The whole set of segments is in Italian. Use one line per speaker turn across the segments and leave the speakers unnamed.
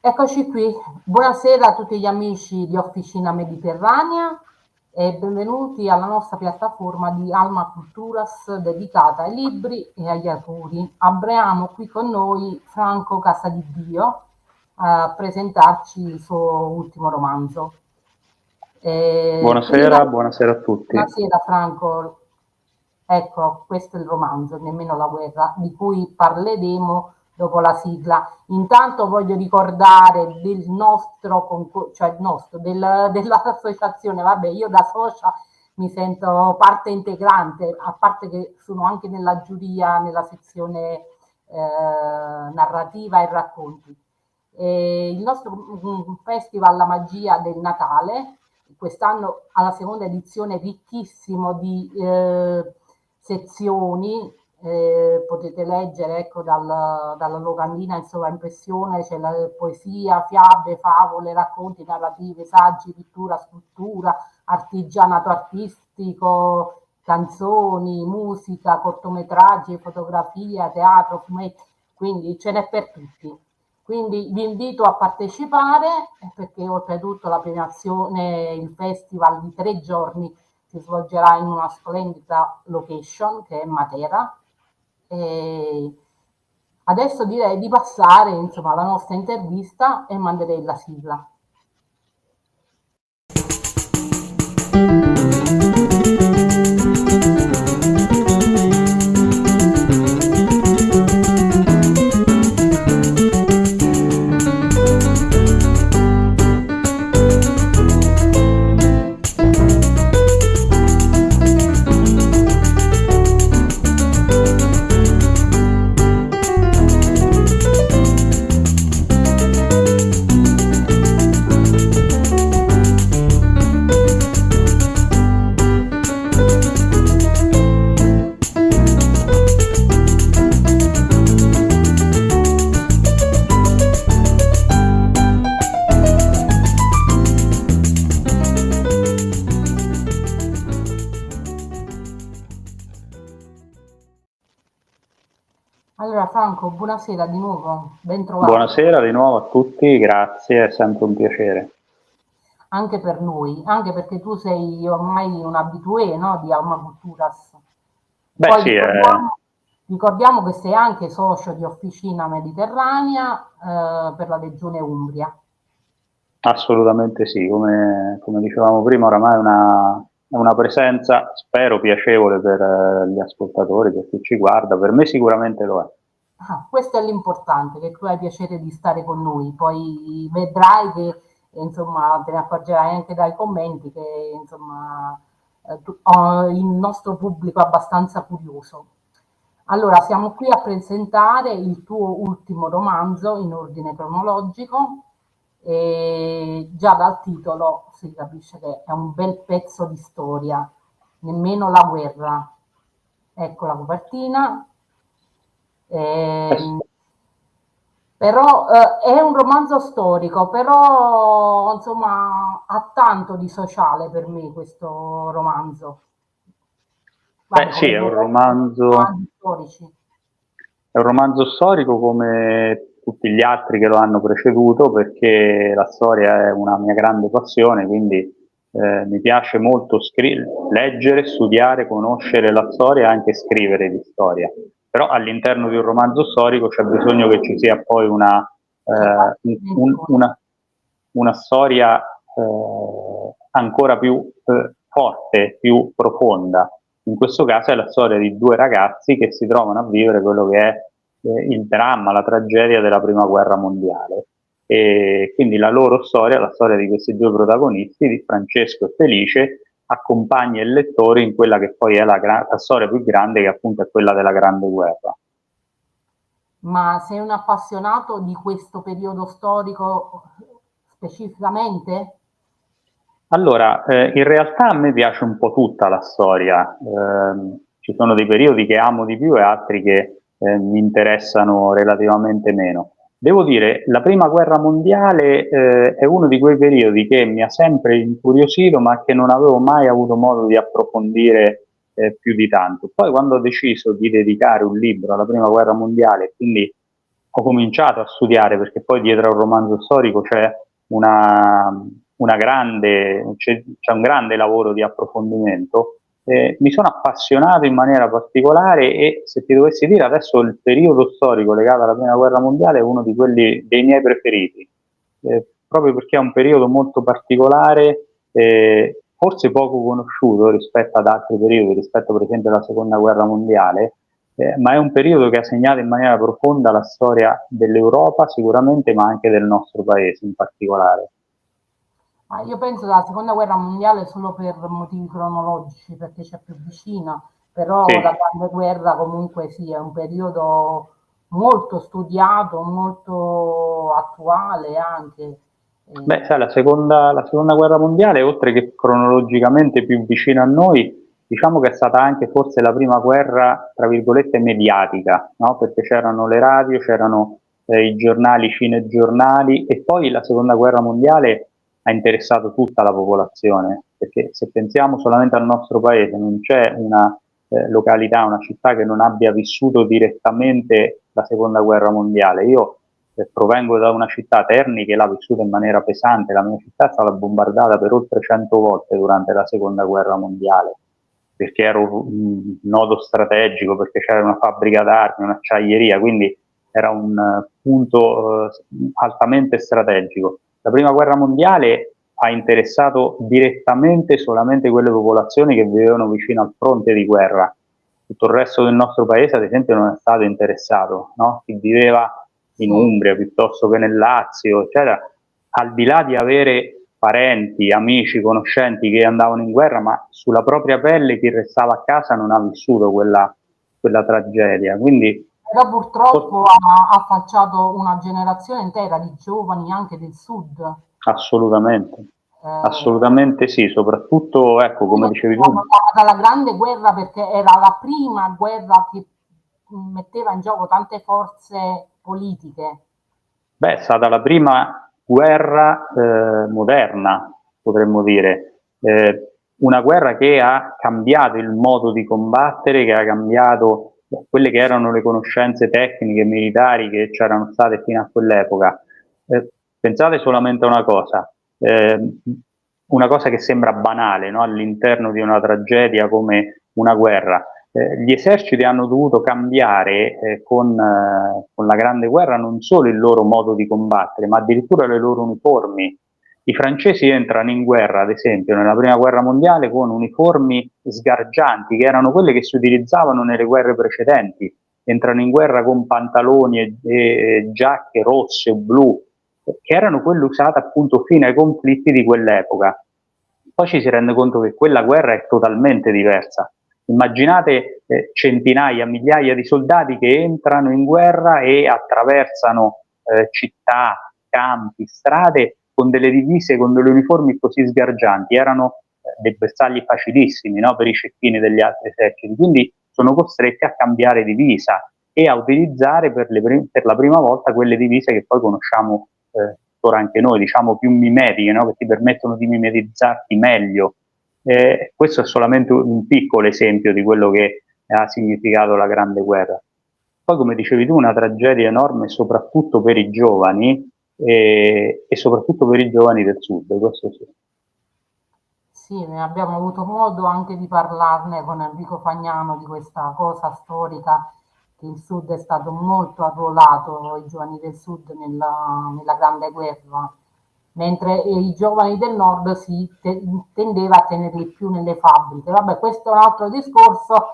Eccoci qui, buonasera a tutti gli amici di Officina Mediterranea e benvenuti alla nostra piattaforma di Alma Culturas dedicata ai libri e agli autori. Abbiamo qui con noi Franco Casadidio a presentarci il suo ultimo romanzo.
Buonasera, buonasera a tutti.
Buonasera Franco, ecco questo è il romanzo, Nemmeno la guerra, di cui parleremo dopo la sigla. Intanto voglio ricordare del nostro, cioè il nostro, dell'associazione, vabbè, io da socia mi sento parte integrante, a parte che sono anche nella giuria, nella sezione narrativa e racconti. Il nostro festival La magia del Natale, quest'anno alla seconda edizione ricchissimo di sezioni, potete leggere ecco, dalla locandina in sovraimpressione, c'è la poesia, fiabe, favole, racconti, narrative, saggi, pittura, scultura, artigianato artistico, canzoni, musica, cortometraggi, fotografia, teatro, fumetti, quindi ce n'è per tutti. Quindi vi invito a partecipare perché oltretutto la premiazione, il festival di 3 giorni si svolgerà in una splendida location che è Matera. E adesso direi di passare insomma alla nostra intervista e manderei la sigla. Allora Franco, buonasera di nuovo, ben trovato.
Buonasera di nuovo a tutti, grazie, è sempre un piacere.
Anche per noi, anche perché tu sei ormai un abitué, no, di Alma Culturas.
Beh
Poi
sì,
ricordiamo che sei anche socio di Officina Mediterranea per la regione Umbria.
assolutamente sì, come dicevamo prima, oramai è una presenza, spero, piacevole per gli ascoltatori, per chi ci guarda, per me sicuramente lo è.
Ah, questo è l'importante, che tu hai piacere di stare con noi, poi vedrai che insomma te ne accorgerai anche dai commenti che insomma il nostro pubblico è abbastanza curioso. Allora, siamo qui a presentare il tuo ultimo romanzo in ordine cronologico e già dal titolo si capisce che è un bel pezzo di storia, Nemmeno la guerra. Ecco la copertina.
Eh,
Però è un romanzo storico, però insomma ha tanto di sociale per me questo romanzo.
Beh
Vabbè,
sì,
come romanzi storici.
è un romanzo storico come tutti gli altri che lo hanno preceduto, perché la storia è una mia grande passione, quindi mi piace molto leggere, studiare, conoscere la storia e anche scrivere di storia. Però all'interno di un romanzo storico c'è bisogno che ci sia poi una storia ancora più forte, più profonda. In questo caso è la storia di due ragazzi che si trovano a vivere quello che è il dramma, la tragedia della prima guerra mondiale. E quindi la loro storia, la storia di questi due protagonisti, di Francesco e Felice, accompagna il lettore in quella che poi è la storia più grande, che appunto è quella della Grande Guerra.
Ma sei un appassionato di questo periodo storico specificamente?
Allora, in realtà a me piace un po' tutta la storia, ci sono dei periodi che amo di più e altri che mi interessano relativamente meno. Devo dire, la prima guerra mondiale è uno di quei periodi che mi ha sempre incuriosito, ma che non avevo mai avuto modo di approfondire più di tanto. Poi quando ho deciso di dedicare un libro alla prima guerra mondiale, quindi ho cominciato a studiare, perché poi dietro al romanzo storico c'è una grande, c'è un grande lavoro di approfondimento. Mi sono appassionato in maniera particolare e, se ti dovessi dire, adesso il periodo storico legato alla Prima Guerra Mondiale è uno di quelli dei miei preferiti, proprio perché è un periodo molto particolare, forse poco conosciuto rispetto ad altri periodi, rispetto per esempio alla Seconda Guerra Mondiale, ma è un periodo che ha segnato in maniera profonda la storia dell'Europa sicuramente, ma anche del nostro paese in particolare.
Ma io penso dalla seconda guerra mondiale solo per motivi cronologici, perché c'è più vicina,
Sì.
però la grande guerra comunque sì, è un periodo molto studiato, molto attuale anche.
Beh, sai, la seconda guerra mondiale, oltre che cronologicamente più vicina a noi, diciamo che è stata anche forse la prima guerra, tra virgolette, mediatica, no? Perché c'erano le radio, c'erano i giornali, i cinegiornali, e poi la seconda guerra mondiale ha interessato tutta la popolazione, perché se pensiamo solamente al nostro paese, non c'è una località, una città che non abbia vissuto direttamente la seconda guerra mondiale. Io provengo da una città, Terni, che l'ha vissuta in maniera pesante. La mia città è stata bombardata per oltre 100 volte durante la seconda guerra mondiale, perché era un nodo strategico, perché c'era una fabbrica d'armi, un'acciaieria, quindi era un punto altamente strategico. La prima guerra mondiale ha interessato direttamente solamente quelle popolazioni che vivevano vicino al fronte di guerra. Tutto il resto del nostro paese, ad esempio, non è stato interessato, no? Chi viveva in
Sì.
Umbria piuttosto che nel Lazio, eccetera, al di là di avere parenti, amici, conoscenti che andavano in guerra, ma sulla propria pelle chi restava a casa non ha vissuto quella tragedia. Quindi
Però purtroppo ha affacciato una generazione intera di giovani anche del sud.
assolutamente,
Eh,
assolutamente sì, soprattutto, ecco, come dicevi
L'hanno
tu,
chiamata la grande guerra perché era la prima guerra che metteva in gioco tante forze politiche.
beh, è stata la prima guerra moderna, potremmo dire, una guerra che ha cambiato il modo di combattere, che ha cambiato quelle che erano le conoscenze tecniche e militari che c'erano state fino a quell'epoca. Pensate solamente a una cosa che sembra banale, no? All'interno di una tragedia come una guerra. Gli eserciti hanno dovuto cambiare con la Grande Guerra non solo il loro modo di combattere, ma addirittura le loro uniformi. I francesi entrano in guerra, ad esempio, nella Prima Guerra Mondiale con uniformi sgargianti, che erano quelle che si utilizzavano nelle guerre precedenti. Entrano in guerra con pantaloni e giacche rosse o blu, che erano quelle usate appunto fino ai conflitti di quell'epoca. Poi ci si rende conto che quella guerra è totalmente diversa. Immaginate centinaia, migliaia di soldati che entrano in guerra e attraversano città, campi, strade con delle divise, con delle uniformi così sgargianti. Erano dei bersagli facilissimi, no? Per i cecchini degli altri eserciti. Quindi sono costretti a cambiare divisa e a utilizzare per la prima volta quelle divise che poi conosciamo ora anche noi, diciamo più mimetiche, no? Che ti permettono di mimetizzarti meglio. Questo è solamente un piccolo esempio di quello che ha significato la Grande Guerra. Poi, come dicevi tu, una tragedia enorme soprattutto per i giovani e soprattutto per i giovani del sud, questo sì.
Sì, ne abbiamo avuto modo anche di parlarne con Enrico Fagnano di questa cosa storica che il Sud è stato molto arruolato, i giovani del Sud nella Grande Guerra, mentre i giovani del Nord si tendeva a tenerli più nelle fabbriche. Vabbè, questo è un altro discorso,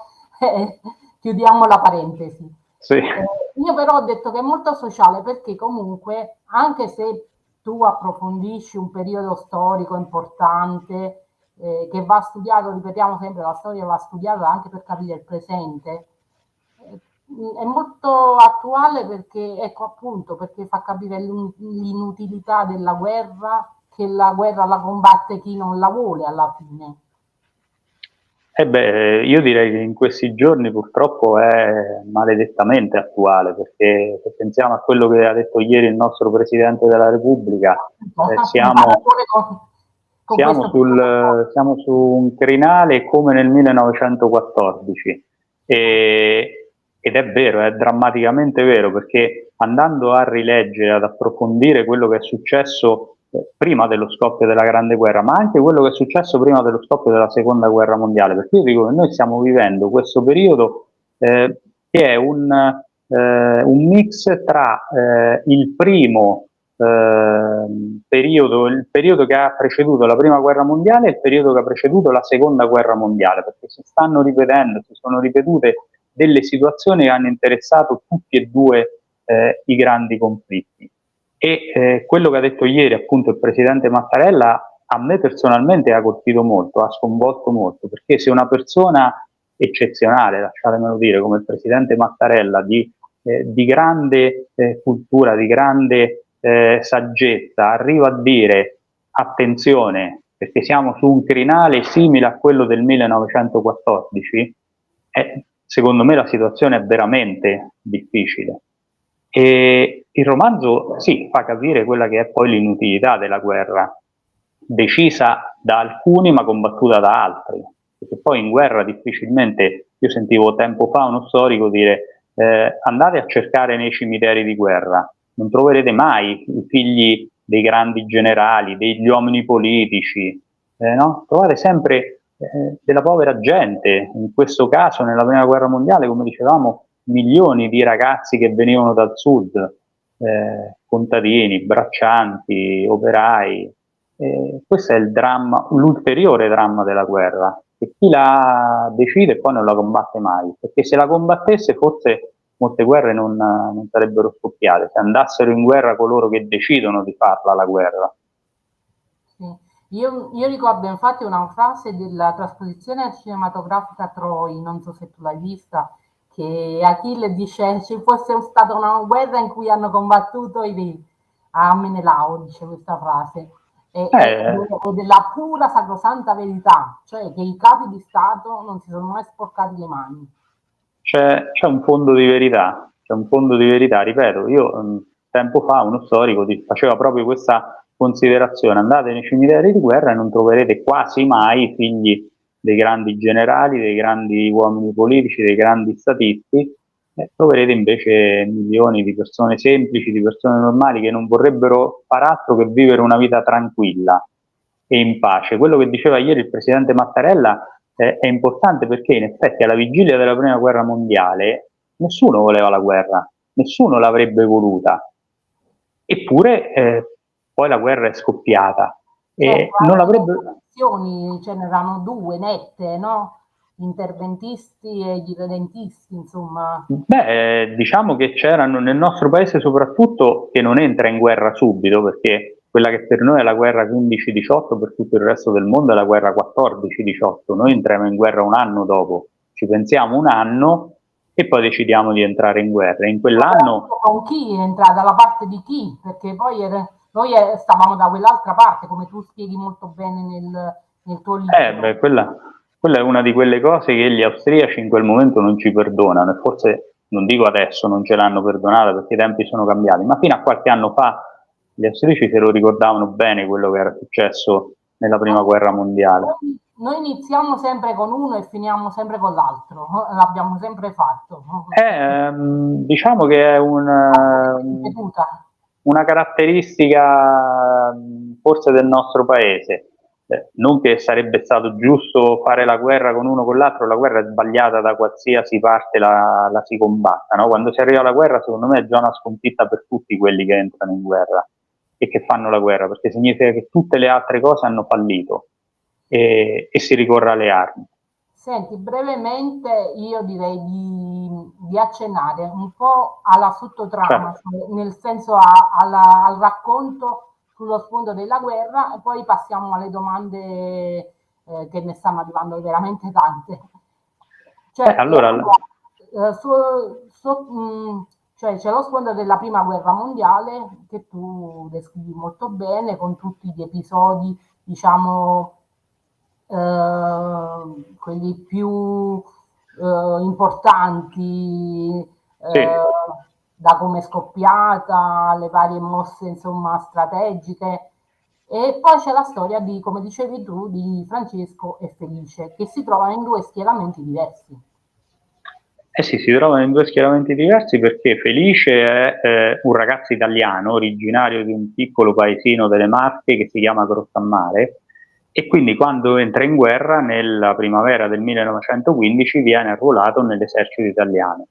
chiudiamo la parentesi.
Sì.
Io però ho detto che è molto sociale perché comunque, anche se tu approfondisci un periodo storico importante, che va studiato, ripetiamo sempre, la storia va studiata anche per capire il presente, è molto attuale perché, ecco appunto, perché fa capire l'inutilità della guerra, che la guerra la combatte chi non la vuole alla fine.
Io direi che in questi giorni purtroppo è maledettamente attuale, perché se pensiamo a quello che ha detto ieri il nostro Presidente della Repubblica,
In paragone con questo
siamo su un crinale come nel 1914. ed è vero, è drammaticamente vero, perché andando a rileggere, ad approfondire quello che è successo prima dello scoppio della Grande Guerra, ma anche quello che è successo prima dello scoppio della Seconda Guerra Mondiale, perché io dico che noi stiamo vivendo questo periodo che è un mix tra il primo il periodo che ha preceduto la Prima Guerra Mondiale e il periodo che ha preceduto la Seconda Guerra Mondiale, perché si stanno ripetendo, si sono ripetute delle situazioni che hanno interessato tutti e due i grandi conflitti. E quello che ha detto ieri appunto il presidente Mattarella a me personalmente ha colpito molto, ha sconvolto molto, perché se una persona eccezionale, lasciatemelo dire, come il presidente Mattarella, di grande cultura, di grande saggezza, arriva a dire attenzione, perché siamo su un crinale simile a quello del 1914, secondo me la situazione è veramente difficile. E il romanzo sì, fa capire quella che è poi l'inutilità della guerra, decisa da alcuni ma combattuta da altri, perché poi in guerra difficilmente, io sentivo tempo fa uno storico dire andate a cercare nei cimiteri di guerra, non troverete mai i figli dei grandi generali, degli uomini politici, no? Trovate sempre della povera gente, in questo caso nella prima guerra mondiale, come dicevamo, milioni di ragazzi che venivano dal sud, contadini, braccianti, operai. Questo è il dramma, l'ulteriore dramma della guerra, che chi la decide poi non la combatte mai, perché se la combattesse forse molte guerre non sarebbero scoppiate, se andassero in guerra coloro che decidono di farla la guerra.
Sì. Io ricordo infatti una frase della trasposizione cinematografica Troy, non so se tu l'hai vista, che Achille dice ci fosse stata una guerra in cui hanno combattuto i re, a Menelao dice questa frase,
Eh,
è della pura sacrosanta verità, cioè che i capi di Stato non si sono mai sporcati le mani.
c'è un fondo di verità, c'è un fondo di verità, ripeto, io tempo fa uno storico faceva proprio questa considerazione, andate nei cimiteri di guerra e non troverete quasi mai figli dei grandi generali, dei grandi uomini politici, dei grandi statisti, troverete invece milioni di persone semplici, di persone normali che non vorrebbero far altro che vivere una vita tranquilla e in pace. Quello che diceva ieri il presidente Mattarella è importante perché in effetti alla vigilia della prima guerra mondiale nessuno voleva la guerra, nessuno l'avrebbe voluta, eppure poi la guerra è scoppiata
Certo,
e non
anche le
l'avrebbe.
posizioni ce n'erano due nette, no? Gli interventisti e gli irredentisti, insomma.
Beh, diciamo che c'erano nel nostro paese soprattutto che non entra in guerra subito, perché quella che per noi è la guerra 15-18, per tutto il resto del mondo è la guerra 14-18. Noi entriamo in guerra un anno dopo, ci pensiamo un anno e poi decidiamo di entrare in guerra. In quell'anno
Con chi entra, dalla parte di chi? Perché poi noi stavamo da quell'altra parte, come tu spieghi molto bene nel tuo libro.
beh, quella è una di quelle cose che gli austriaci in quel momento non ci perdonano e forse, non dico adesso, non ce l'hanno perdonata perché i tempi sono cambiati, ma fino a qualche anno fa gli austriaci se lo ricordavano bene quello che era successo nella prima guerra mondiale.
Noi iniziamo sempre con uno e finiamo sempre con l'altro, l'abbiamo sempre fatto.
Diciamo che è
Ripetuta.
una caratteristica forse del nostro paese. Non che sarebbe stato giusto fare la guerra con uno o con l'altro, la guerra è sbagliata da qualsiasi parte la si combatta. No? Quando si arriva alla guerra, secondo me è già una sconfitta per tutti quelli che entrano in guerra e che fanno la guerra, perché significa che tutte le altre cose hanno fallito e si ricorre alle armi.
Senti, brevemente io direi di accennare un po' alla sottotrama,
Cioè,
cioè nel senso al racconto sullo sfondo della guerra e poi passiamo alle domande che ne stanno arrivando veramente tante. Cioè,
allora,
allora, cioè, c'è lo sfondo della prima guerra mondiale che tu descrivi molto bene con tutti gli episodi, diciamo, quelli più importanti,
sì.
da come è scoppiata, le varie mosse insomma strategiche. E poi c'è la storia di, come dicevi tu, di Francesco e Felice, che si trovano in due schieramenti diversi.
Eh sì, si trovano in due schieramenti diversi perché Felice è un ragazzo italiano originario di un piccolo paesino delle Marche che si chiama Grottammare, e quindi quando entra in guerra nella primavera del 1915 viene arruolato nell'esercito italiano.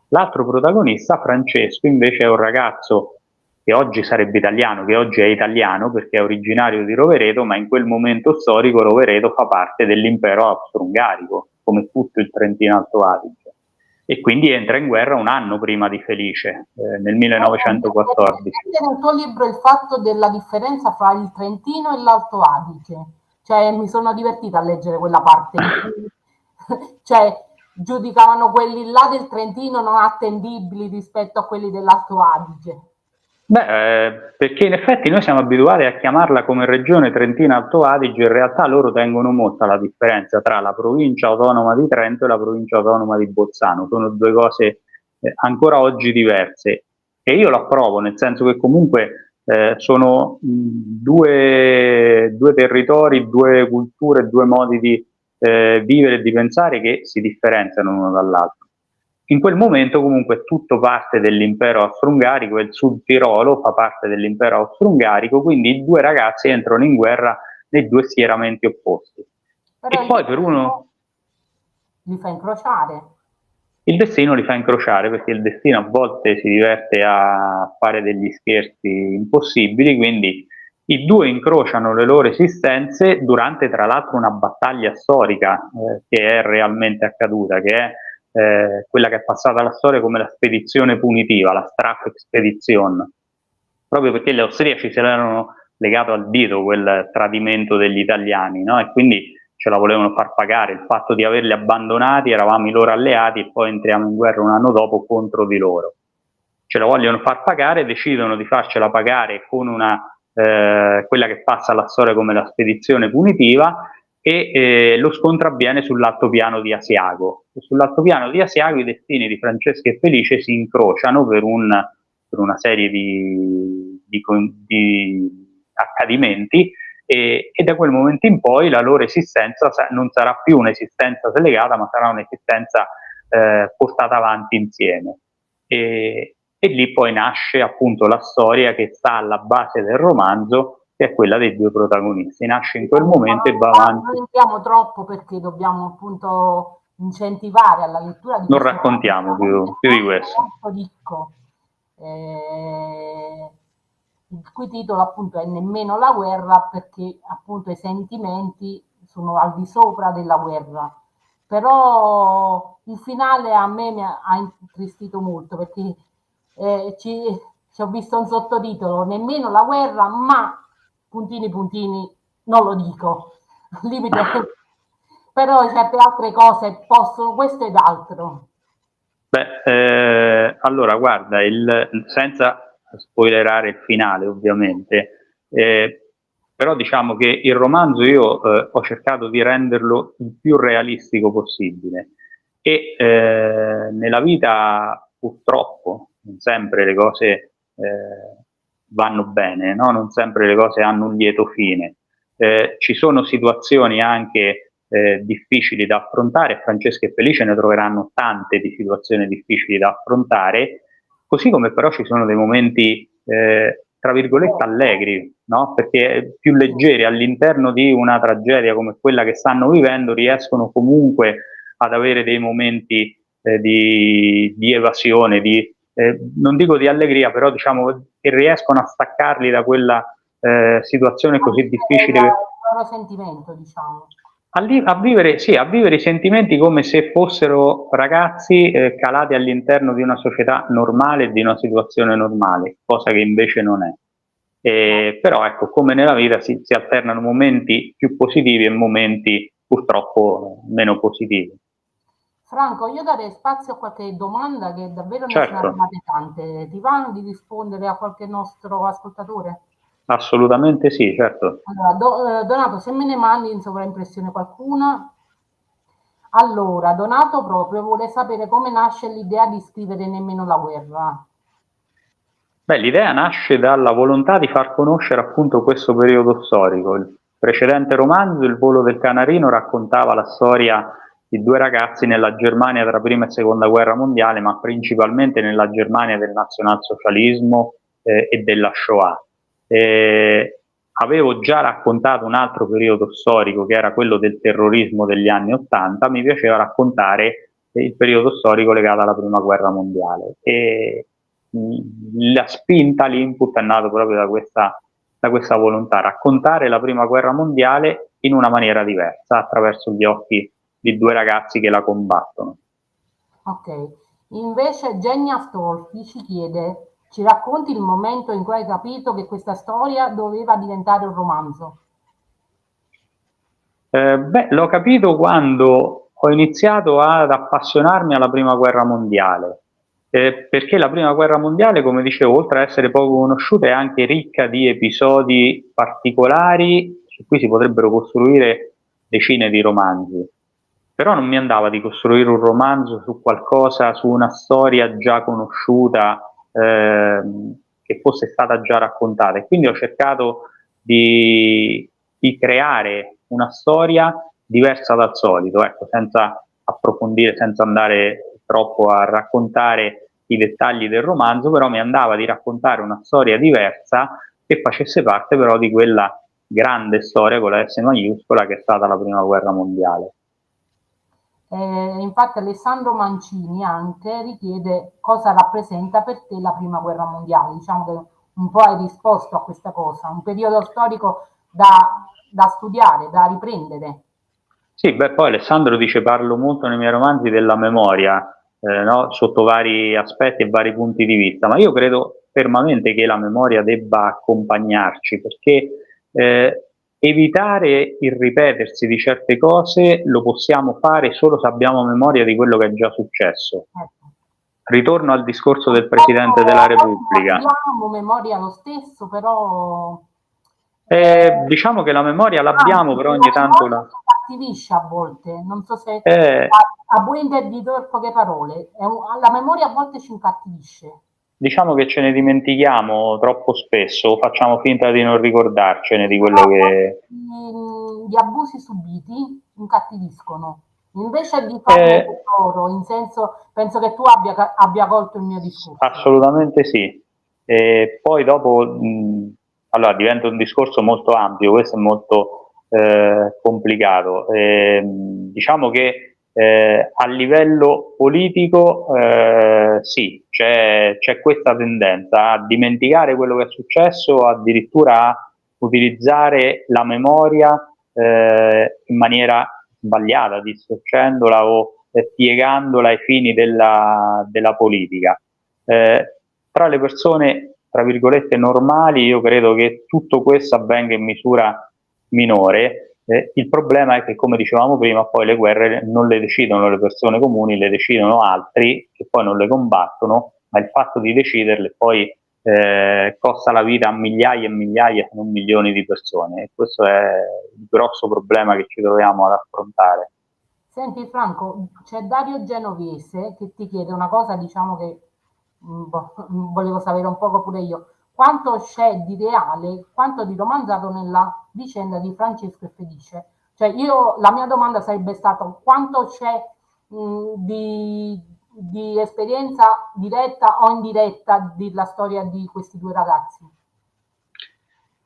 L'altro protagonista, Francesco, invece è un ragazzo che oggi sarebbe italiano, che oggi è italiano perché è originario di Rovereto, ma in quel momento storico Rovereto fa parte dell'impero austro-ungarico, come tutto il Trentino Alto Adige. E quindi entra in guerra un anno prima di Felice, nel 1914.
Nel tuo libro il fatto della differenza fra il Trentino e l'Alto Adige, cioè mi sono divertita a leggere quella parte in cui cioè, giudicavano quelli là del Trentino non attendibili rispetto a quelli dell'Alto Adige.
Beh, perché in effetti noi siamo abituati a chiamarla come regione Trentino-Alto Adige, in realtà loro tengono molto alla differenza tra la provincia autonoma di Trento e la provincia autonoma di Bolzano, sono due cose ancora oggi diverse, e io lo approvo, nel senso che comunque sono due territori, due culture, due modi di vivere e di pensare che si differenziano l'uno dall'altro. In quel momento comunque tutto parte dell'impero austro-ungarico e il Sud Tirolo fa parte dell'impero austro-ungarico, quindi i due ragazzi entrano in guerra nei due schieramenti opposti.
Però
E poi per uno
li fa incrociare.
il destino li fa incrociare, perché il destino a volte si diverte a fare degli scherzi impossibili, quindi i due incrociano le loro esistenze durante tra l'altro una battaglia storica che è realmente accaduta, che è quella che è passata alla storia come la spedizione punitiva, la Strafexpedition, proprio perché gli austriaci se l'erano legato al dito quel tradimento degli italiani, no? E quindi ce la volevano far pagare, il fatto di averli abbandonati, eravamo i loro alleati e poi entriamo in guerra un anno dopo contro di loro. Ce la vogliono far pagare, decidono di farcela pagare con quella che passa alla storia come la spedizione punitiva, e lo scontro avviene sull'altopiano di Asiago. E sull'altopiano di Asiago i destini di Francesco e Felice si incrociano per una serie di accadimenti, e da quel momento in poi la loro esistenza non sarà più un'esistenza slegata, ma sarà un'esistenza portata avanti insieme. E lì poi nasce appunto la storia che sta alla base del romanzo, che è quella dei due protagonisti. Nasce in quel momento e va avanti.
Non entriamo troppo perché dobbiamo appunto incentivare alla lettura di
Non
questo
raccontiamo più di questo.
molto ricco, il cui titolo appunto è Nemmeno la guerra, perché appunto i sentimenti sono al di sopra della guerra. Però il finale a me mi ha intristito molto perché ci ho visto un sottotitolo, nemmeno la guerra, ma puntini puntini, non lo dico, limite, però certe altre cose possono, questo ed altro.
Beh, allora guarda, senza spoilerare il finale ovviamente, però diciamo che il romanzo io ho cercato di renderlo il più realistico possibile, e nella vita purtroppo non sempre le cose vanno bene, no? Non sempre le cose hanno un lieto fine. Ci sono situazioni anche difficili da affrontare, Francesca e Felice ne troveranno tante di situazioni difficili da affrontare, così come però ci sono dei momenti tra virgolette allegri, no? Perché più leggeri all'interno di una tragedia come quella che stanno vivendo riescono comunque ad avere dei momenti di evasione, non dico di allegria, però diciamo che riescono a staccarli da quella situazione così difficile.
Il loro sentimento, diciamo.
Sì, a vivere i sentimenti come se fossero ragazzi calati all'interno di una società normale e di una situazione normale, cosa che invece non è. Però ecco, come nella vita si alternano momenti più positivi e momenti purtroppo meno positivi.
Franco, io darei spazio a qualche domanda che davvero ne sono
Certo,
arrivate tante. Ti va di rispondere a qualche nostro ascoltatore?
assolutamente sì, certo.
Allora, Donato, se me ne mandi in sovraimpressione qualcuna. Allora, Donato proprio vuole sapere come nasce l'idea di scrivere Nemmeno la guerra.
Beh, l'idea nasce dalla volontà di far conoscere appunto questo periodo storico. Il precedente romanzo, Il volo del canarino, raccontava la storia di due ragazzi nella Germania tra prima e seconda guerra mondiale, ma principalmente nella Germania del nazionalsocialismo e della Shoah. Avevo già raccontato un altro periodo storico che era quello del terrorismo degli anni '80, mi piaceva raccontare il periodo storico legato alla prima guerra mondiale e la spinta, l'input è nato proprio da questa volontà, raccontare la prima guerra mondiale in una maniera diversa, attraverso gli occhi di due ragazzi che la combattono.
Ok, invece Jenny Astolfi ci chiede, ci racconti il momento in cui hai capito che questa storia doveva diventare un romanzo?
L'ho capito quando ho iniziato ad appassionarmi alla prima guerra mondiale, perché la prima guerra mondiale, come dicevo, oltre ad essere poco conosciuta, è anche ricca di episodi particolari su cui si potrebbero costruire decine di romanzi. Però non mi andava di costruire un romanzo su qualcosa, su una storia già conosciuta, che fosse stata già raccontata, e quindi ho cercato di creare una storia diversa dal solito, ecco, senza approfondire, senza andare troppo a raccontare i dettagli del romanzo, però mi andava di raccontare una storia diversa che facesse parte però di quella grande storia con la S maiuscola che è stata la prima guerra mondiale.
Infatti Alessandro Mancini anche richiede cosa rappresenta per te la prima guerra mondiale. Diciamo che un po' hai risposto a questa cosa, un periodo storico da studiare, da riprendere.
Sì, beh, poi Alessandro dice parlo molto nei miei romanzi della memoria, no? Sotto vari aspetti e vari punti di vista, ma io credo fermamente che la memoria debba accompagnarci, perché evitare il ripetersi di certe cose lo possiamo fare solo se abbiamo memoria di quello che è già successo.
Ecco.
Ritorno al discorso del Presidente
Purtroppo
della
a volte
Repubblica.
abbiamo memoria lo stesso, però
Diciamo che la memoria
anzi,
l'abbiamo, però
la
ogni tanto
memoria
la...
ci cattivisce a volte, non so se
Eh,
a buon intenditore poche parole, la memoria a volte ci incattivisce.
Diciamo che ce ne dimentichiamo troppo spesso, facciamo finta di non ricordarcene di
Però
quello che...
gli abusi subiti incattiviscono. Invece di farne
Eh,
tesoro, in senso, penso che tu abbia colto il mio discorso.
Assolutamente sì. E poi dopo, allora diventa un discorso molto ampio, questo è molto complicato. Diciamo che a livello politico sì, c'è questa tendenza a dimenticare quello che è successo, addirittura a utilizzare la memoria in maniera sbagliata, distorcendola o piegandola ai fini della politica. Tra le persone, tra virgolette, normali, io credo che tutto questo avvenga in misura minore. Il problema è che, come dicevamo prima, poi le guerre non le decidono le persone comuni, le decidono altri che poi non le combattono, ma il fatto di deciderle poi costa la vita a migliaia e migliaia, se non milioni di persone. E questo è il grosso problema che ci troviamo ad affrontare.
Senti Franco, c'è Dario Genovese che ti chiede una cosa, diciamo che volevo sapere un poco pure io. Quanto c'è di reale, quanto di romanzato nella vicenda di Francesco e Felice? Cioè io, la mia domanda sarebbe stata quanto c'è di esperienza diretta o indiretta della storia di questi due ragazzi?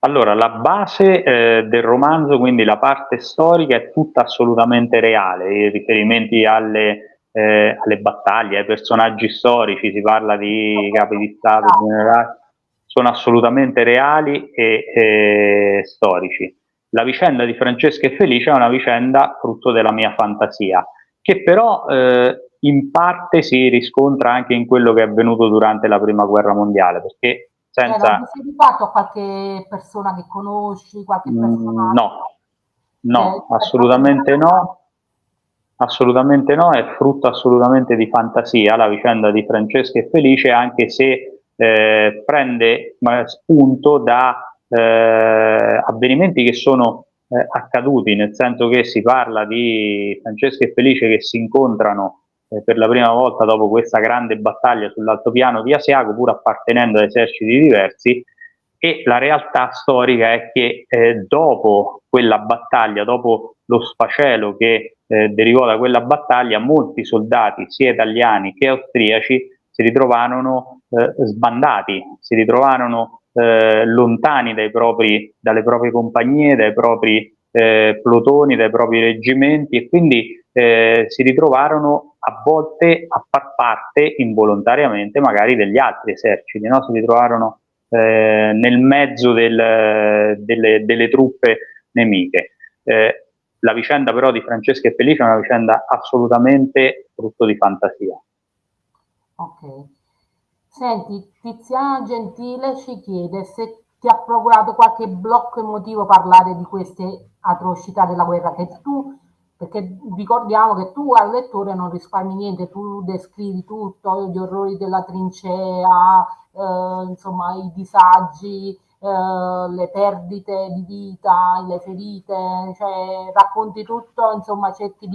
Allora, la base del romanzo, quindi la parte storica, è tutta assolutamente reale, i riferimenti alle battaglie, ai personaggi storici, si parla di capi di Stato, generali, sono assolutamente reali e storici. La vicenda di Francesca e Felice è una vicenda frutto della mia fantasia, che però in parte si riscontra anche in quello che è avvenuto durante la Prima Guerra Mondiale, perché
Non
senza...
ti sei rifatto a qualche persona che conosci, qualche personaggio?
No,
Cioè,
no,
è proprio
assolutamente no, assolutamente no, è frutto assolutamente di fantasia la vicenda di Francesca e Felice, anche se prende spunto da avvenimenti che sono accaduti, nel senso che si parla di Francesca e Felice che si incontrano per la prima volta dopo questa grande battaglia sull'altopiano di Asiago, pur appartenendo ad eserciti diversi, e la realtà storica è che dopo quella battaglia, dopo lo sfacelo che derivò da quella battaglia, molti soldati, sia italiani che austriaci, si ritrovarono sbandati, si ritrovarono lontani dalle proprie compagnie, dai propri plotoni, dai propri reggimenti, e quindi si ritrovarono a volte a far parte involontariamente magari degli altri eserciti, no? Si ritrovarono nel mezzo delle truppe nemiche. La vicenda però di Francesca e Felice è una vicenda assolutamente frutto di fantasia.
Ok. Senti, Tiziana Gentile ci chiede se ti ha procurato qualche blocco emotivo parlare di queste atrocità della guerra, che tu, perché ricordiamo che tu al lettore non risparmi niente, tu descrivi tutto, gli orrori della trincea, insomma i disagi, le perdite di vita, le ferite, cioè racconti tutto, insomma cerchi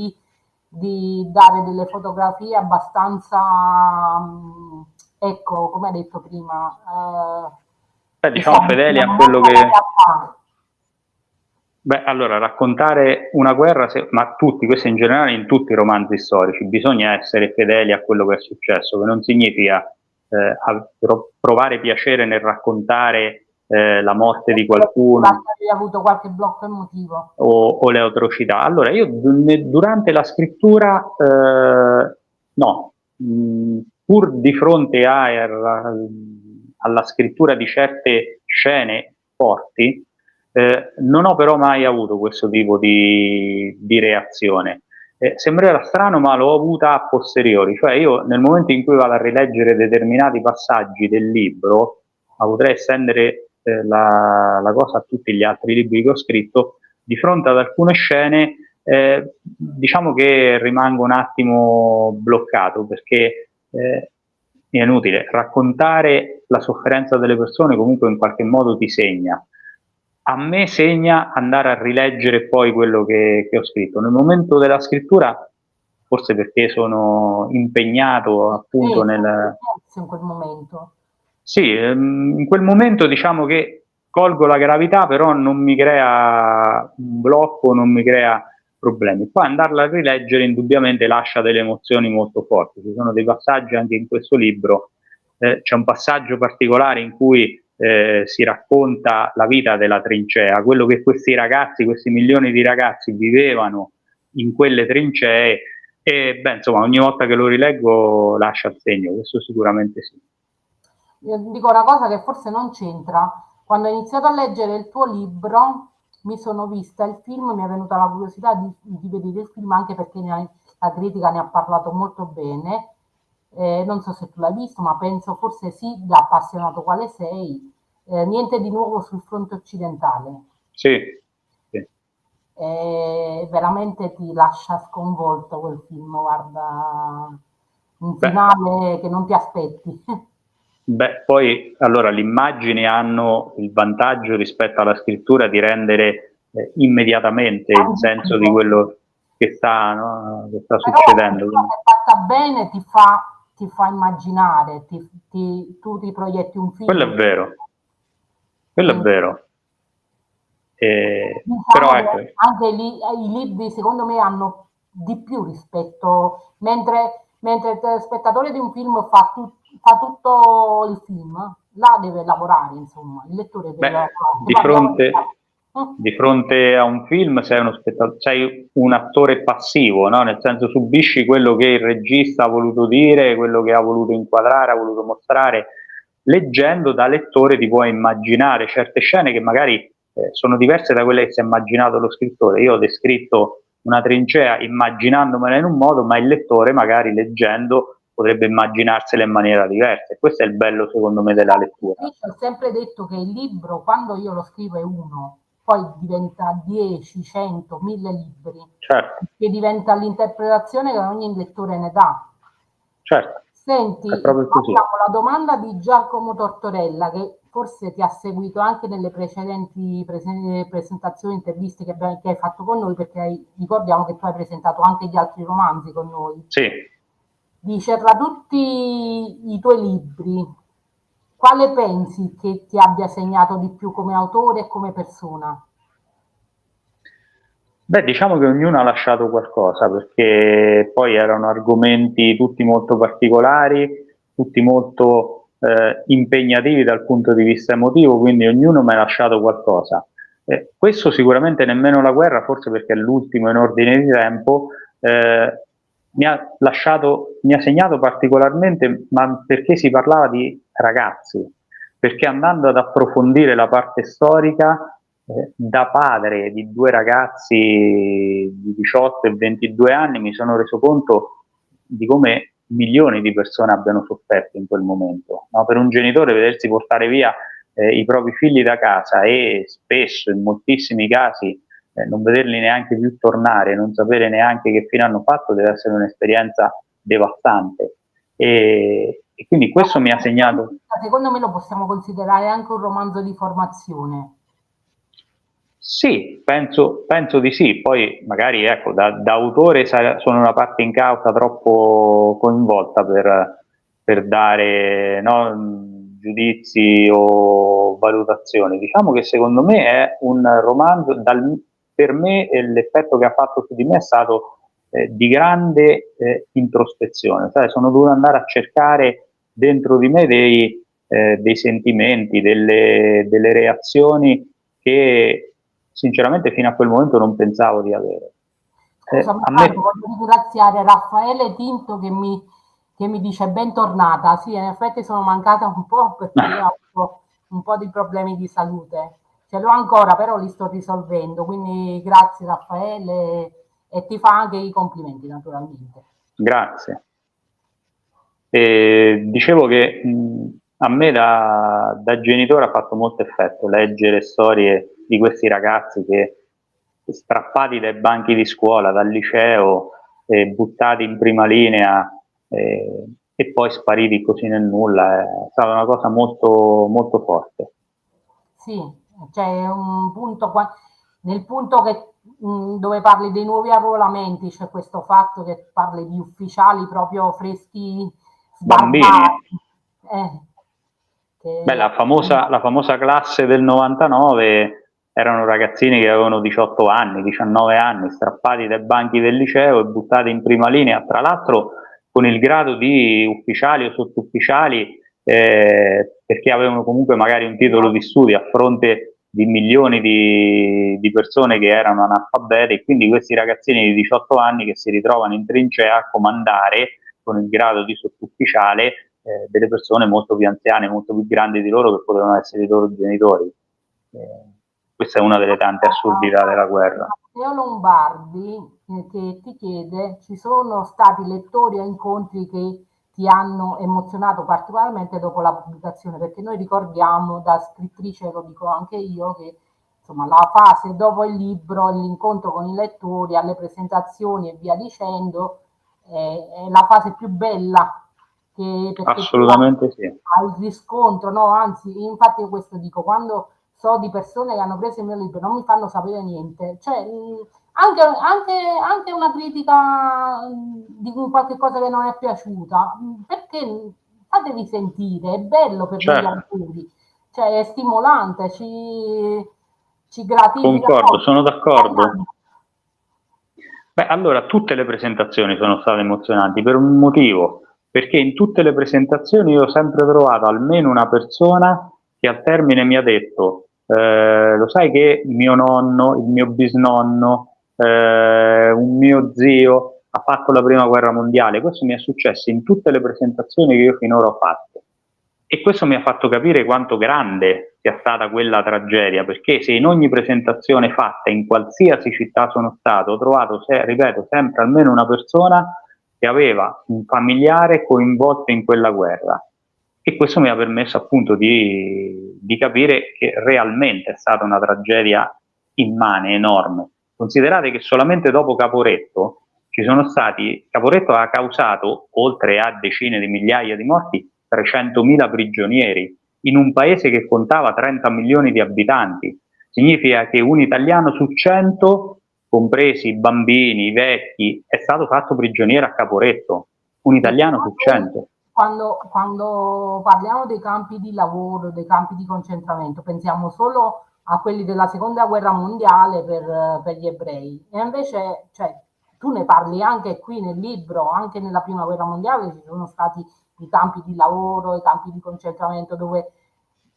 di dare delle fotografie abbastanza, ecco, come hai detto prima,
diciamo fedeli a quello che... Beh, allora, raccontare una guerra, ma tutti, questo in generale in tutti i romanzi storici, bisogna essere fedeli a quello che è successo, che non significa provare piacere nel raccontare la morte di qualcuno.
Hai avuto qualche blocco emotivo?
O le atrocità. Allora, io durante la scrittura, no, pur di fronte alla scrittura di certe scene forti, non ho però mai avuto questo tipo di reazione. Sembrerà strano, ma l'ho avuta a posteriori, cioè io nel momento in cui vado a rileggere determinati passaggi del libro, ma potrei estendere la cosa a tutti gli altri libri che ho scritto, di fronte ad alcune scene diciamo che rimango un attimo bloccato, perché è inutile, raccontare la sofferenza delle persone comunque in qualche modo ti segna. A me segna andare a rileggere poi quello che ho scritto. Nel momento della scrittura, forse perché sono impegnato appunto
in quel momento.
Sì, in quel momento diciamo che colgo la gravità, però non mi crea un blocco, non mi crea problemi. Poi andarla a rileggere indubbiamente lascia delle emozioni molto forti. Ci sono dei passaggi anche in questo libro, c'è un passaggio particolare in cui si racconta la vita della trincea, quello che questi ragazzi, questi milioni di ragazzi vivevano in quelle trincee, e beh, insomma, ogni volta che lo rileggo lascia il segno, questo sicuramente sì.
Dico una cosa che forse non c'entra. Quando ho iniziato a leggere il tuo libro, mi sono vista il film, mi è venuta la curiosità di vedere il film, anche perché la critica ne ha parlato molto bene. Non so se tu l'hai visto, ma penso forse sì, da appassionato quale sei. Niente di nuovo sul fronte occidentale.
Sì, sì.
Veramente ti lascia sconvolto quel film, guarda, un finale che non ti aspetti.
Beh, poi allora le immagini hanno il vantaggio rispetto alla scrittura di rendere immediatamente il senso di quello che sta, no, che sta succedendo.
Però se fatta bene ti fa immaginare, tu ti proietti un film.
Quello è vero, quello è vero.
Diciamo
però
che
ecco,
anche lì i libri secondo me hanno di più rispetto, mentre il telespettatore di un film fa tutto il film, là deve lavorare, insomma, il lettore deve lavorare.
di fronte a un film sei un attore passivo, no? Nel senso subisci quello che il regista ha voluto dire, quello che ha voluto inquadrare, ha voluto mostrare. Leggendo da lettore ti puoi immaginare certe scene che magari sono diverse da quelle che si è immaginato lo scrittore. Io ho descritto una trincea immaginandomela in un modo, ma il lettore magari leggendo potrebbe immaginarsela in maniera diversa. E questo è il bello secondo me della lettura.
Io ho sempre detto che il libro, quando io lo scrivo è uno, poi diventa 10, 100, 1000 libri,
Certo.
che diventa l'interpretazione che ogni lettore ne dà.
Certo.
Senti, abbiamo la domanda di Giacomo Tortorella, che forse ti ha seguito anche nelle precedenti presentazioni, interviste che hai fatto con noi, perché ricordiamo che tu hai presentato anche gli altri romanzi con noi.
Sì.
Dice, tra tutti i tuoi libri, quale pensi che ti abbia segnato di più come autore e come persona?
Beh, diciamo che ognuno ha lasciato qualcosa, perché poi erano argomenti tutti molto particolari, tutti molto impegnativi dal punto di vista emotivo, quindi ognuno mi ha lasciato qualcosa. Questo sicuramente nemmeno la guerra, forse perché è l'ultimo in ordine di tempo, mi ha segnato particolarmente, ma perché si parlava di ragazzi, perché andando ad approfondire la parte storica, da padre di due ragazzi di 18 e 22 anni mi sono reso conto di come milioni di persone abbiano sofferto in quel momento. No? Per un genitore vedersi portare via i propri figli da casa e spesso, in moltissimi casi, non vederli neanche più tornare, non sapere neanche che fine hanno fatto, deve essere un'esperienza devastante. E quindi questo mi ha segnato.
Secondo me lo possiamo considerare anche un romanzo di formazione.
Sì, penso di sì, poi magari ecco, da autore sono una parte in causa troppo coinvolta per dare no, giudizi o valutazioni. Diciamo che secondo me è un romanzo, per me l'effetto che ha fatto su di me è stato di grande introspezione, cioè sono dovuto andare a cercare dentro di me dei sentimenti, delle reazioni che sinceramente fino a quel momento non pensavo di avere.
Scusa,
A
Marco,
me,
voglio ringraziare Raffaele Tinto che mi dice bentornata. Sì, in effetti sono mancata un po' perché io ho avuto un po' di problemi di salute. Ce l'ho ancora, però li sto risolvendo. Quindi grazie Raffaele e ti fa anche i complimenti naturalmente.
grazie. E dicevo che a me da genitore ha fatto molto effetto leggere storie di questi ragazzi che strappati dai banchi di scuola, dal liceo, buttati in prima linea e poi spariti così nel nulla, è stata una cosa molto, molto forte.
Sì, c'è un punto nel punto dove parli dei nuovi arruolamenti, c'è questo fatto che parli di ufficiali proprio freschi,
Bambini.
sbarbati.
Beh,
Che,
la famosa classe del 99 erano ragazzini che avevano 18 anni, 19 anni, strappati dai banchi del liceo e buttati in prima linea, tra l'altro con il grado di ufficiali o sottufficiali, perché avevano comunque magari un titolo di studio a fronte di milioni di persone che erano analfabete, e quindi questi ragazzini di 18 anni che si ritrovano in trincea a comandare con il grado di sottufficiale delle persone molto più anziane, molto più grandi di loro che potevano essere i loro genitori. Questa è una delle tante assurdità della guerra.
Matteo Lombardi che ti chiede, ci sono stati lettori o incontri che ti hanno emozionato particolarmente dopo la pubblicazione? Perché noi ricordiamo, da scrittrice, lo dico anche io, che insomma la fase dopo il libro, l'incontro con i lettori, alle presentazioni e via dicendo, è la fase più bella perché tu
Assolutamente sì.
hai il riscontro, no? Anzi, infatti io questo dico, quando so di persone che hanno preso il mio libro non mi fanno sapere niente, cioè anche una critica di qualche cosa che non è piaciuta, perché fatevi sentire, è bello per noi
Certo,
autori, cioè è stimolante, ci gratifica
concordo,
molto.
sono d'accordo. Beh, allora, tutte le presentazioni sono state emozionanti per un motivo, perché in tutte le presentazioni io ho sempre trovato almeno una persona che al termine mi ha detto, lo sai che mio nonno, il mio bisnonno, un mio zio ha fatto la prima guerra mondiale. Questo mi è successo in tutte le presentazioni che io finora ho fatto. E questo mi ha fatto capire quanto grande sia stata quella tragedia, perché se in ogni presentazione fatta, in qualsiasi città sono stato, ho trovato, ripeto, sempre almeno una persona che aveva un familiare coinvolto in quella guerra. E questo mi ha permesso appunto di capire che realmente è stata una tragedia immane, enorme. Considerate che solamente dopo Caporetto Caporetto ha causato, oltre a decine di migliaia di morti, 300.000 prigionieri in un paese che contava 30 milioni di abitanti. Significa che un italiano su 100, compresi i bambini, i vecchi, è stato fatto prigioniero a Caporetto. Un italiano su 100.
Quando parliamo dei campi di lavoro, dei campi di concentramento, pensiamo solo a quelli della seconda guerra mondiale per gli ebrei. E invece, cioè, tu ne parli anche qui nel libro, anche nella prima guerra mondiale ci sono stati i campi di lavoro, i campi di concentramento dove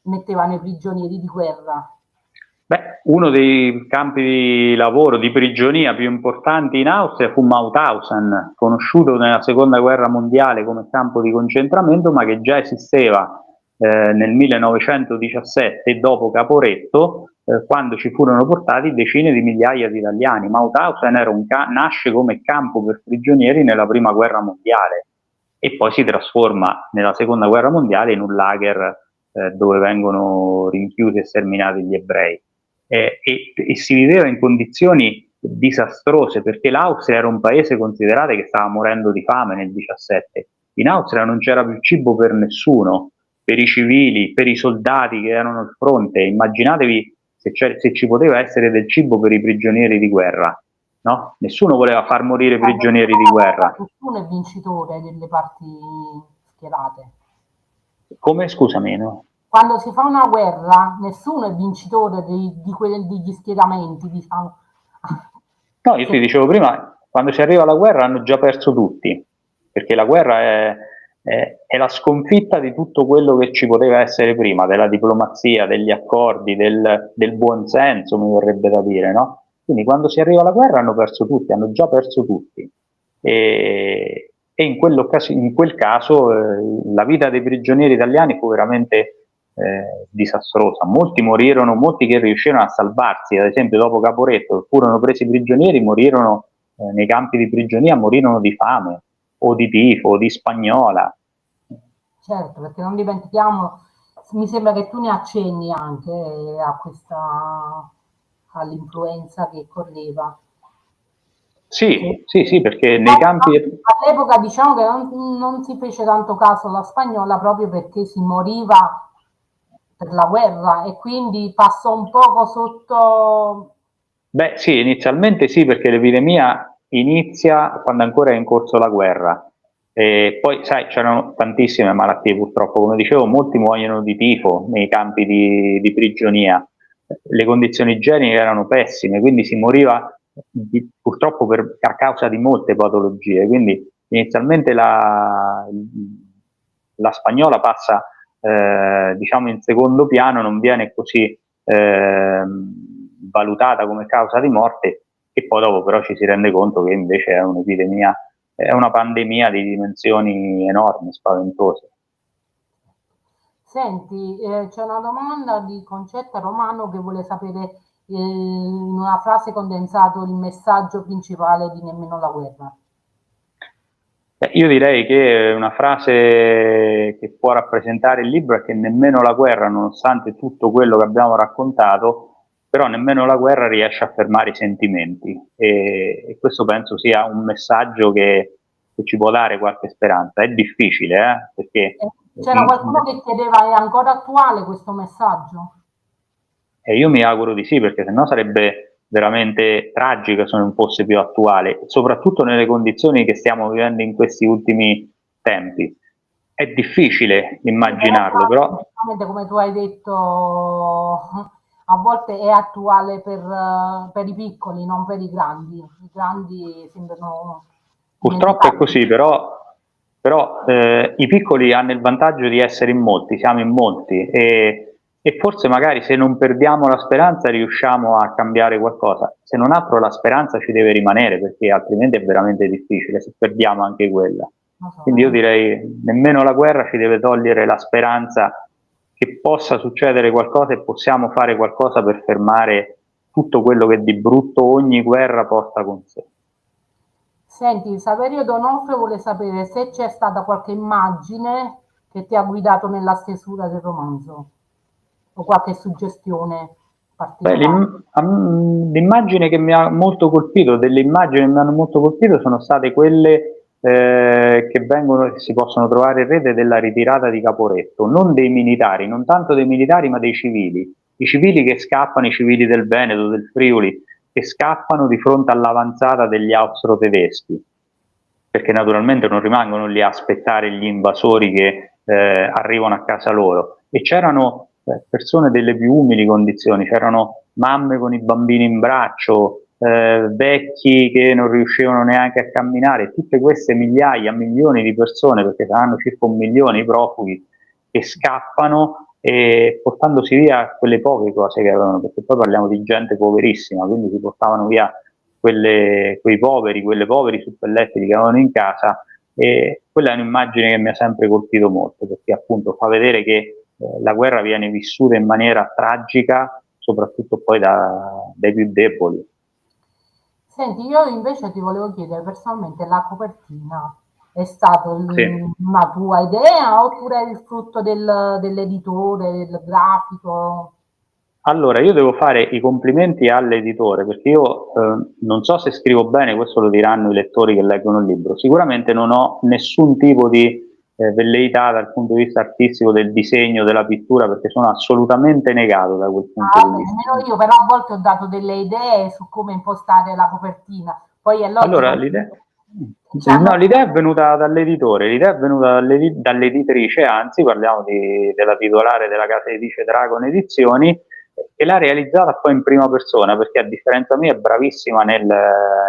mettevano i prigionieri di guerra.
Beh, uno dei campi di lavoro, di prigionia più importanti in Austria fu Mauthausen, conosciuto nella seconda guerra mondiale come campo di concentramento, ma che già esisteva nel 1917 e dopo Caporetto, quando ci furono portati decine di migliaia di italiani. Mauthausen nasce come campo per prigionieri nella prima guerra mondiale e poi si trasforma nella seconda guerra mondiale in un lager dove vengono rinchiusi e sterminati gli ebrei. E si viveva in condizioni disastrose perché l'Austria era un paese considerato che stava morendo di fame nel 17. In Austria non c'era più cibo per nessuno, per i civili, per i soldati che erano al fronte. Immaginatevi se ci poteva essere del cibo per i prigionieri di guerra, no? Nessuno voleva far morire prigionieri di guerra.
Nessuno è vincitore delle parti schierate.
Come? Scusami, no?
Quando si fa una guerra, nessuno è vincitore degli schieramenti, diciamo.
No, io ti dicevo prima, quando si arriva alla guerra hanno già perso tutti, perché la guerra è la sconfitta di tutto quello che ci poteva essere prima, della diplomazia, degli accordi, del buonsenso, mi vorrebbe da dire, no? Quindi quando si arriva alla guerra hanno perso tutti, hanno già perso tutti. E in quel caso la vita dei prigionieri italiani fu veramente disastrosa. Molti morirono, molti che riuscirono a salvarsi, ad esempio dopo Caporetto, furono presi prigionieri, morirono nei campi di prigionia, morirono di fame o di tifo o di spagnola.
Certo, perché non dimentichiamo, mi sembra che tu ne accenni anche a questa, all'influenza che correva.
Sì, sì, sì, perché nei
No,
campi...
all'epoca diciamo che non si fece tanto caso alla spagnola proprio perché si moriva per la guerra e quindi passò un poco sotto.
Beh, sì, inizialmente sì, perché l'epidemia inizia quando ancora è in corso la guerra. E poi, sai, c'erano tantissime malattie purtroppo, come dicevo, molti muoiono di tifo nei campi di prigionia. Le condizioni igieniche erano pessime, quindi si moriva purtroppo a causa di molte patologie. Quindi inizialmente la spagnola passa, diciamo, in secondo piano, non viene così valutata come causa di morte e poi dopo però ci si rende conto che invece è un'epidemia, è una pandemia di dimensioni enormi, spaventose.
Senti, c'è una domanda di Concetta Romano che vuole sapere in una frase condensato il messaggio principale di Nemmeno la guerra.
Io direi che una frase che può rappresentare il libro è che nemmeno la guerra, nonostante tutto quello che abbiamo raccontato, però nemmeno la guerra riesce a fermare i sentimenti e questo penso sia un messaggio che ci può dare qualche speranza. È difficile, perché
C'era qualcuno che chiedeva, è ancora attuale questo messaggio?
io mi auguro di sì, perché sennò sarebbe veramente tragico se non fosse più attuale, soprattutto nelle condizioni che stiamo vivendo in questi ultimi tempi. È difficile immaginarlo, però
Come tu hai detto, a volte è attuale per i piccoli, non per i grandi. I grandi sembrano
purtroppo è
dimenticati.
così, però i piccoli hanno il vantaggio di essere in molti, siamo in molti e forse magari se non perdiamo la speranza riusciamo a cambiare qualcosa. Se non altro la speranza ci deve rimanere perché altrimenti è veramente difficile se perdiamo anche quella. Quindi io direi nemmeno la guerra ci deve togliere la speranza che possa succedere qualcosa e possiamo fare qualcosa per fermare tutto quello che di brutto ogni guerra porta con sé.
Senti, Saverio Donofrio vuole sapere se c'è stata qualche immagine che ti ha guidato nella stesura del romanzo o qualche suggestione
Beh,
particolare.
l'immagine che mi ha molto colpito, delle immagini che mi hanno molto colpito sono state quelle che si possono trovare in rete della ritirata di Caporetto, non dei militari, non tanto dei militari ma dei civili, i civili che scappano, i civili del Veneto, del Friuli, che scappano di fronte all'avanzata degli austro-tedeschi, perché naturalmente non rimangono lì a aspettare gli invasori che arrivano a casa loro. E c'erano persone delle più umili condizioni, c'erano mamme con i bambini in braccio, vecchi che non riuscivano neanche a camminare, tutte queste migliaia, milioni di persone, perché saranno circa 1 milione i profughi che scappano e portandosi via quelle poche cose che avevano, perché poi parliamo di gente poverissima, quindi si portavano via quei poveri, quelle poveri suppellettili che avevano in casa, e quella è un'immagine che mi ha sempre colpito molto, perché appunto fa vedere che la guerra viene vissuta in maniera tragica, soprattutto poi dai più deboli.
Senti, io invece ti volevo chiedere personalmente la copertina. È stata
Sì.
una tua idea oppure è il frutto dell'editore, del grafico?
Allora, io devo fare i complimenti all'editore, perché io non so se scrivo bene, questo lo diranno i lettori che leggono il libro. Sicuramente non ho nessun tipo di velleità dal punto di vista artistico del disegno, della pittura, perché sono assolutamente negato da quel punto
Ah,
di
vabbè,
vista.
nemmeno io, però a volte ho dato delle idee su come impostare la copertina. Poi è
Allora,
logico,
l'idea
ci hanno...
no, l'idea è venuta dall'editore, l'idea è venuta dall'editrice, anzi parliamo della titolare della casa editrice Dragon Edizioni, che l'ha realizzata poi in prima persona, perché a differenza mia è bravissima nel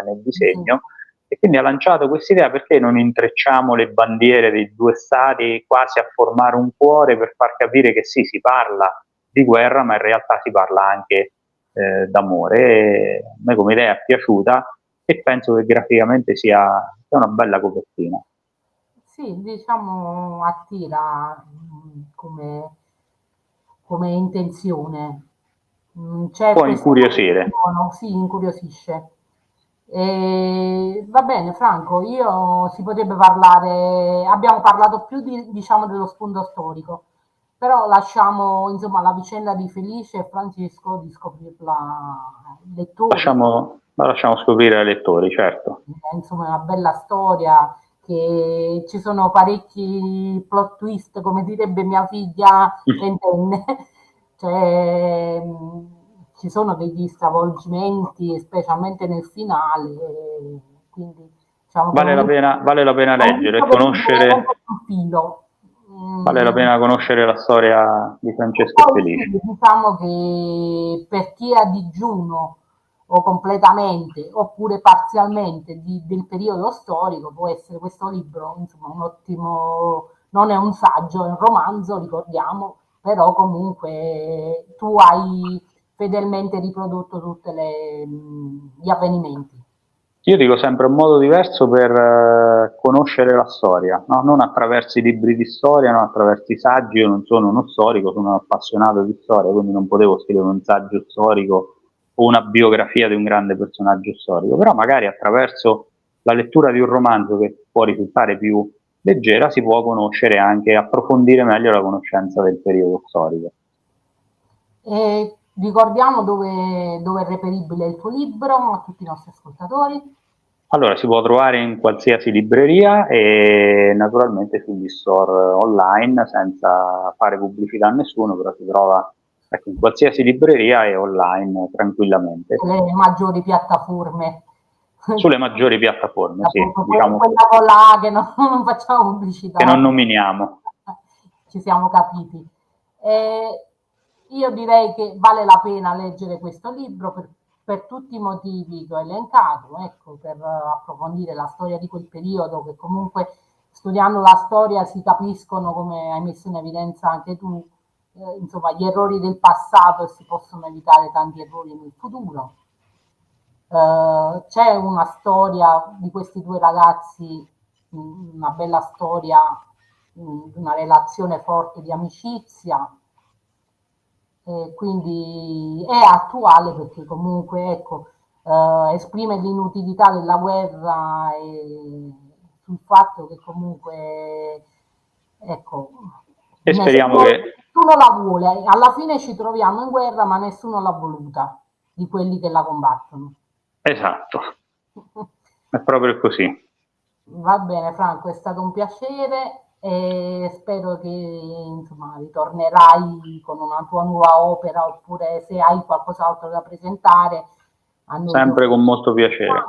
Sì.
disegno, e quindi ha lanciato questa idea: perché non intrecciamo le bandiere dei due stati quasi a formare un cuore, per far capire che sì, si parla di guerra, ma in realtà si parla anche d'amore. E a me come idea è piaciuta, e penso che graficamente sia una bella copertina.
Sì, diciamo attira come intenzione.
Può
Certo, essendo che
incuriosire.
sono, sì, incuriosisce. Va bene, Franco, io si potrebbe parlare, abbiamo parlato più diciamo, dello sfondo storico, però lasciamo insomma la vicenda di Felice e Francesco di scoprirla ai lettori.
La lasciamo scoprire ai lettori, certo.
Insomma, è una bella storia, che ci sono parecchi plot twist, come direbbe mia figlia trentenne, cioè, ci sono degli stravolgimenti, specialmente nel finale, quindi diciamo che
Vale la pena
è un
leggere
libro
e
che ti tiene
conoscere,
molto sul filo.
vale la
Mm.
pena conoscere la storia di
E
Francesco e
poi sì,
Felice.
diciamo che per chi è a digiuno o completamente oppure parzialmente del periodo storico può essere questo libro, insomma, un ottimo, non è un saggio, è un romanzo, ricordiamo, però comunque tu hai fedelmente riprodotto tutti gli avvenimenti.
Io dico sempre un modo diverso per conoscere la storia, no? Non attraverso i libri di storia, non attraverso i saggi. Io non sono uno storico, sono un appassionato di storia, quindi non potevo scrivere un saggio storico o una biografia di un grande personaggio storico, però magari attraverso la lettura di un romanzo, che può risultare più leggera, si può conoscere anche, approfondire meglio la conoscenza del periodo storico.
E ricordiamo dove è reperibile il tuo libro a tutti i nostri ascoltatori.
Allora, si può trovare in qualsiasi libreria e naturalmente sugli store online, senza fare pubblicità a nessuno, però si trova, ecco, in qualsiasi libreria e online tranquillamente.
Le maggiori piattaforme.
Sulle maggiori piattaforme, sì,
Appunto,
diciamo
quella con la che non facciamo
che non
pubblicità,
nominiamo.
ci siamo capiti. Eh, io direi che vale la pena leggere questo libro per tutti i motivi che ho elencato, ecco, per approfondire la storia di quel periodo, che comunque studiando la storia si capiscono, come hai messo in evidenza anche tu, insomma, gli errori del passato, e si possono evitare tanti errori nel futuro. C'è una storia di questi due ragazzi, una bella storia di una relazione forte di amicizia, quindi è attuale perché comunque ecco, esprime l'inutilità della guerra e sul fatto che comunque ecco,
E speriamo che,
nessuno la vuole, alla fine ci troviamo in guerra ma nessuno l'ha voluta di quelli che la combattono.
esatto, è proprio così.
Va bene Franco, è stato un piacere e spero che insomma, ritornerai con una tua nuova opera oppure se hai qualcos'altro da presentare a noi che
Sempre con molto piacere.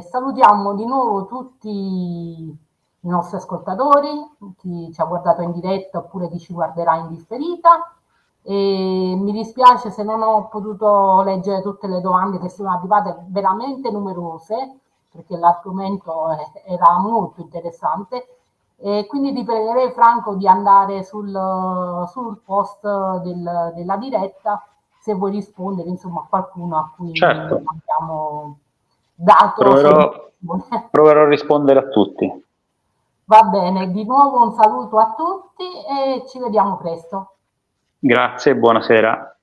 salutiamo di nuovo tutti i i nostri ascoltatori, chi ci ha guardato in diretta oppure chi ci guarderà in differita. E mi dispiace se non ho potuto leggere tutte le domande che sono arrivate veramente numerose, perché l'argomento era molto interessante. E quindi ti pregherei, Franco, di andare sul post della diretta se vuoi rispondere, insomma, a qualcuno a cui
Certo,
abbiamo dato
proverò a rispondere a tutti.
Va bene, di nuovo un saluto a tutti e ci vediamo presto.
Grazie e buonasera.